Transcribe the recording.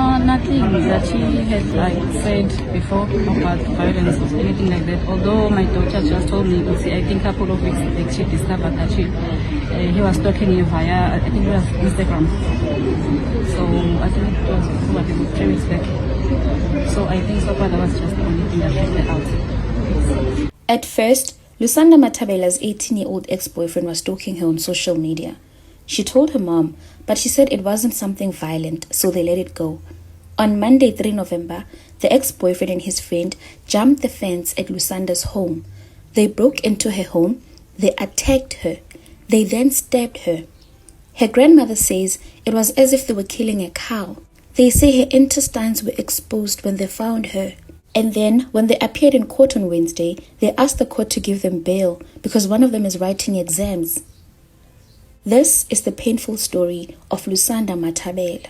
No, nothing that she had said before about violence or anything like that. Although my daughter just told me, see, I think a couple of weeks back she discovered that he was stalking you via, I think it was Instagram. So I think it was probably 3 weeks back. So I think so far that was just the only thing that left out. At first, Lusanda Matabela's 18-year-old ex-boyfriend was stalking her on social media. She told her mom, but she said it wasn't something violent, so they let it go. On Monday, 3 November, the ex-boyfriend and his friend jumped the fence at Lusanda's home. They broke into her home, they attacked her, they then stabbed her. Her grandmother says it was as if they were killing a cow. They say her intestines were exposed when they found her. And then, when they appeared in court on Wednesday, they asked the court to give them bail because one of them is writing exams. This is the painful story of Lusanda Matabela.